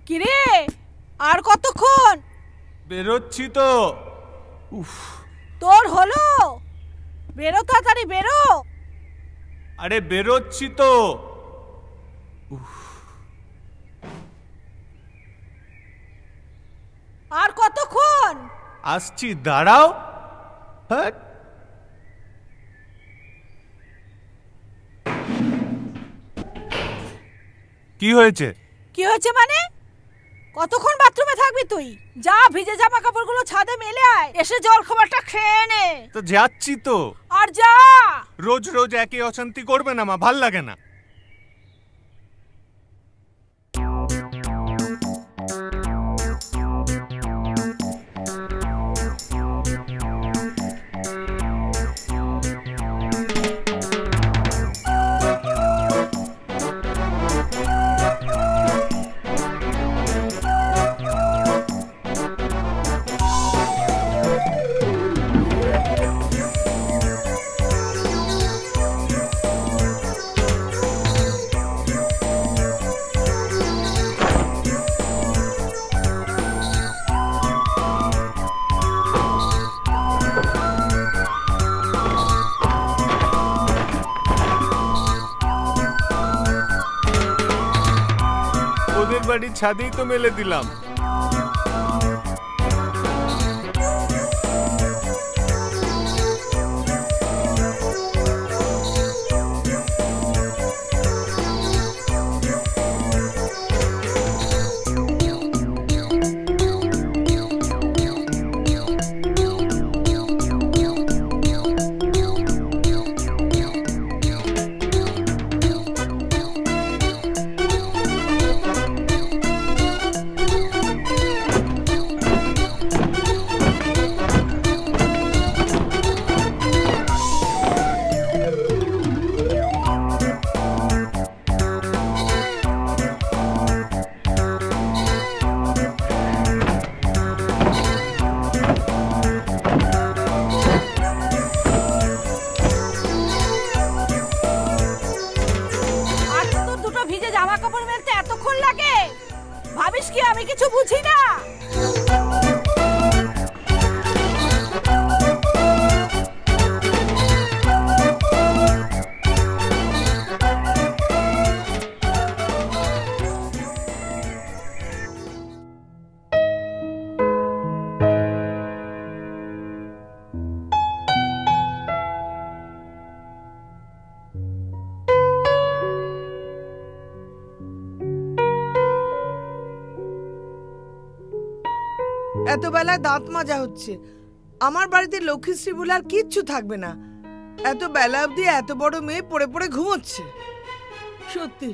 কিরে আর কতক্ষণ? বেরোচ্ছি তো। উফ, তোর হলো? বেরো তাড়াতাড়ি বেরো। আরে বেরোচ্ছি তো। আর কতক্ষণ? আসছি, দাঁড়াও। হ্যাঁ, কি হয়েছে? কি হয়েছে মানে? কতক্ষণ বাথরুমে থাকবি তুই? যা ভিজে জামা কাপড়গুলো ছাদে মেলে আয়, এসে জল খাবারটা খেয়ে নে। তো যাচ্ছি তো। আর যা। রোজ রোজ একই অশান্তি করবে না মা, ভাল লাগে না। ওদের বাড়ির ছাদেই তো মেলে দিলাম। ভাবিস কি আমি কিছু বুঝি না? এত বেলায় দাঁত মাজা হচ্ছে। আমার বাড়িতে লক্ষ্মীশ্রী বলে আর কিচ্ছু থাকবে না। এত বেলা অবধি এত বড় মেয়ে পড়ে পড়ে ঘুমোচ্ছে। সত্যি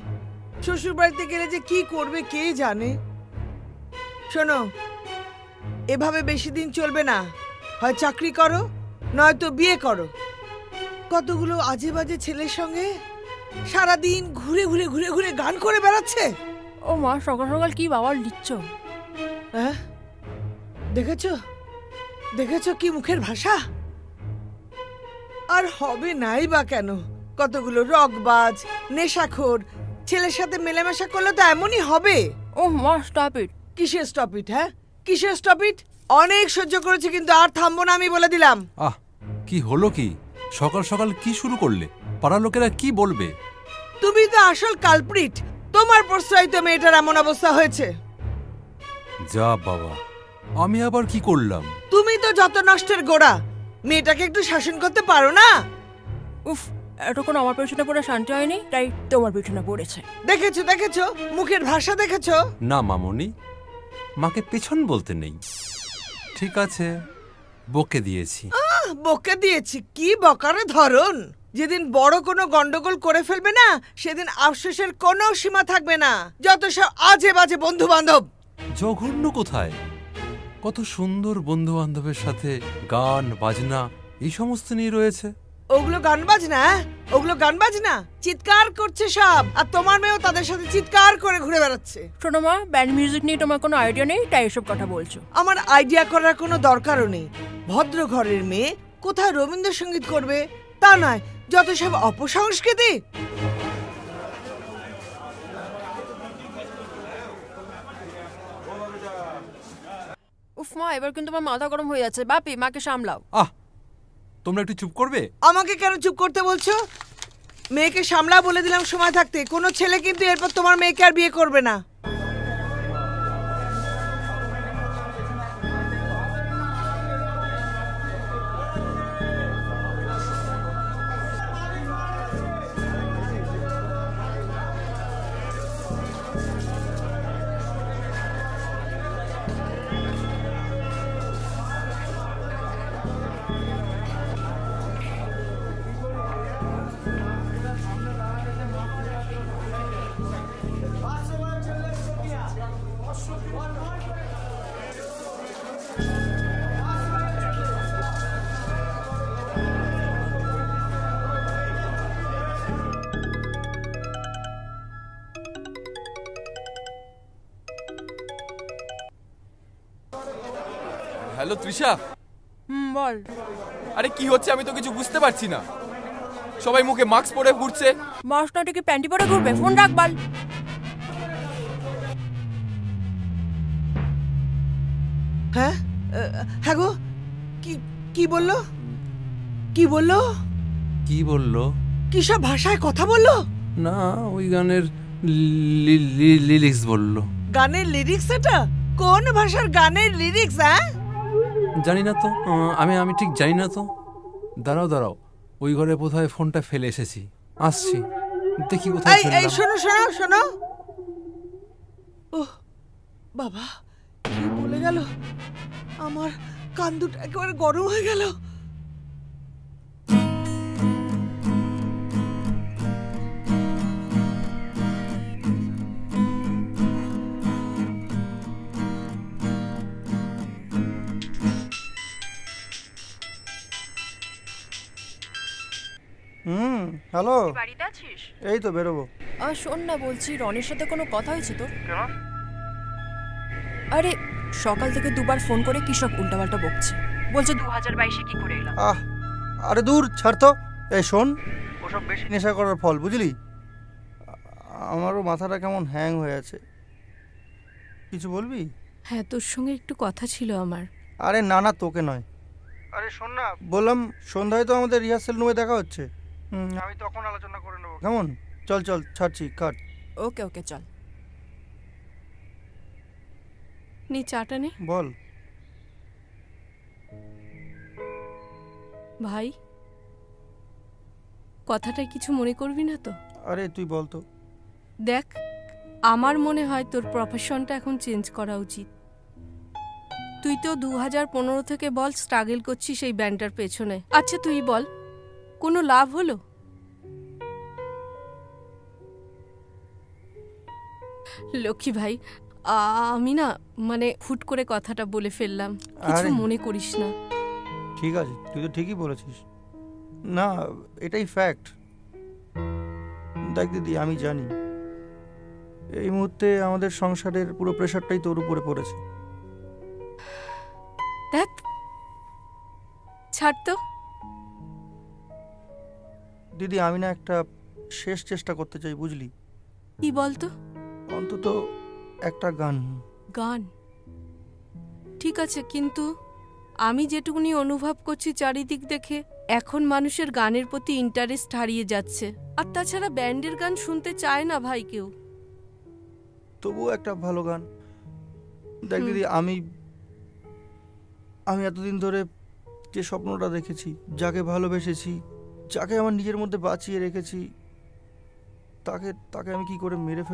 শ্বশুর বাড়িতে গেলে যে কি করবে কে জানে। শোনো, এভাবে বেশি দিন চলবে না। হয় চাকরি করো, নয়তো বিয়ে করো। কতগুলো আজে বাজে ছেলের সঙ্গে সারাদিন ঘুরে ঘুরে ঘুরে ঘুরে গান করে বেড়াচ্ছে। ও মা, সকাল সকাল কি বাবার দিচ্ছ? হ্যাঁ, দেখেছো দেখেছো কি মুখের ভাষা। আর হবে নাই বা কেন? কতগুলো রকবাজ নেশাখোর ছেলের সাথে মেলামেশা করলে তো এমনই হবে। ও মা, স্টপ ইট। কিসের স্টপ ইট? হ্যাঁ, কিসের স্টপ ইট? অনেক সহ্য করেছি, কিন্তু আর থামবো না, আমি বলে দিলাম। আহ, কি হলো কি? সকাল সকাল কি শুরু করলে? পাড়ার লোকেরা কি বলবে? তুমি তো আসল কালপ্রিট। তোমার প্রশ্রয় তো মেয়েটার এমন অবস্থা হয়েছে। যা বাবা, আমি আবার কি করলাম? তুমি তো যত নষ্টের গোড়া। মেয়েটাকে একটু শাসন করতে পারো না? উফ, এতক্ষণ আমার পেছনে পড়ে শান্তি হয়নি, তাই তোমার পেছনে পড়েছে। দেখেছো দেখেছো মুখের ভাষা দেখেছো? না মামনি, মাকে পেছন বলতে নেই। ঠিক আছে, বকে দিয়েছি। বকে দিয়েছি? কি বকারে ধরন! যেদিন বড় কোনো গন্ডগোল করে ফেলবে না, সেদিন আফসোসের কোনো সীমা থাকবে না। যত সব আজে বাজে বন্ধু বান্ধব। জঘন্য কোথায়? কত সুন্দর বন্ধু বান্ধবের সাথে গান বাজনা এই সমস্ত নিয়ে রয়েছে। ওগুলো গান বাজনা? ওগুলো গান বাজনা? চিৎকার করছে সব, আর তোমার মেয়েও তাদের সাথে চিৎকার করে ঘুরে বেড়াচ্ছে। শোনো মা, ব্যান্ড মিউজিক নিয়ে তোমার কোনো আইডিয়া নেই, তাই এসব কথা বলছো। আমার আইডিয়া করার কোনো দরকারও নেই। ভদ্র ঘরের মেয়ে কোথায় রবীন্দ্রসঙ্গীত করবে তা নয়, যত সব মা, এবার কিন্তু আমার মাথা গরম হয়ে যাচ্ছে। বাপি, মাকে সামলাও। আহ, তোমরা একটু চুপ করবে? আমাকে কেন চুপ করতে বলছো? মেয়েকে সামলা বলে দিলাম সময় থাকতে। কোনো ছেলে কিন্তু এরপর তোমার মেয়েকে আর বিয়ে করবে না। হ্যালো তৃষা, বল। আরে কি হচ্ছে আমি তো কিছু বুঝতে পারছি না। সবাই মুখে মাস্ক পরে ঘুরছে। মাস্ক না কি প্যান্টি পরে ঘুরবে? ফোন রাখ বাল। হ্যাঁ হ্যাঁ গো, কি কি বললো? কি বললো? কি বললো? কি সব ভাষায় কথা বললো? না, ওই গানের লিরিক্স বললো। গানের লিরিক্স? এটা কোন ভাষার গানের লিরিক্স? হ্যাঁ, জানি না তো, আমি ঠিক জানি না তো। দাঁড়াও, ওই ঘরে কোথায় ফোনটা ফেলে এসেছি, আসছি, দেখি কোথায় এই ফেললাম। শোনো। ও বাবা, কি বলে গেল! আমার কান দুটো একেবারে গরম হয়ে গেল। হ্যালো, বাড়িতে আছিস? এই তো বেরোবো। আর শোন না, বলছি রনির সাথে কোনো কথা হয়েছে তোর? আরে সকাল থেকে দুবার ফোন করে কি সব উল্টাপাল্টা বকছে। বলছে 2022-এ কি করে এলাম। আরে দূর ছাড় তো। এই শোন, ওসব বেশি নেশা করার ফল, বুঝলি? আমারও মাথাটা কেমন হ্যাং হয়ে আছে। কিছু বলবি? হ্যাঁ, তোর সঙ্গে একটু কথা ছিল আমার। আরে না, তোকে নয়। আরে শোন না, বললাম সন্ধ্যায় তো আমাদের রিহার্সেল রুমে দেখা হচ্ছে। আমি তখন আলোচনা করে নেবো, কেমন? চল ছাড়ছি, কাট। ওকে চল। নি চাটা নে। বল। ভাই, কথাটা কিছু মনে করবি না তো? আরে তুই বল তো। দেখ, আমার মনে হয় তোর প্রফেশনটা এখন চেঞ্জ করা উচিত। তুই তো 2015 থেকে বল স্ট্রাগল করছিস এই ব্যান্ডটার পেছনে। আচ্ছা তুই বল, কোনো লাভ হলো? লক্ষ্মী ভাই, আমি না মানে হুট করে কথাটা বলে ফেললাম, কিছু আরে মনে করিস না। ঠিক আছে, তুই তো ঠিকই বলেছিস। না, এটাই ফ্যাক্ট। দেখ দিদি, আমি জানি এই মুহূর্তে আমাদের সংসারের পুরো প্রেশারটাই তোর উপরে পড়েছে। দেখ, ছাড় তো। দিদি, আমি না একটা শেষ চেষ্টা করতে চাই, বুঝলি? কি বলতো? অন্তত একটা গান। গান ঠিক আছে, কিন্তু আমি যেটুকুনি অনুভব করছি চারিদিক দেখে, এখন মানুষের গানের প্রতি ইন্টারেস্ট হারিয়ে যাচ্ছে। আর তাছাড়া ব্যান্ডের গান শুনতে চায় না ভাই কেউ। তবুও একটা ভালো গান। দেখ দিদি, আমি এতদিন ধরে যে স্বপ্নটা দেখেছি, যাকে ভালোবেসেছি, যাকে আমার নিজের মধ্যে বাঁচিয়ে রেখেছি, তাকে আমি কি করে মেরে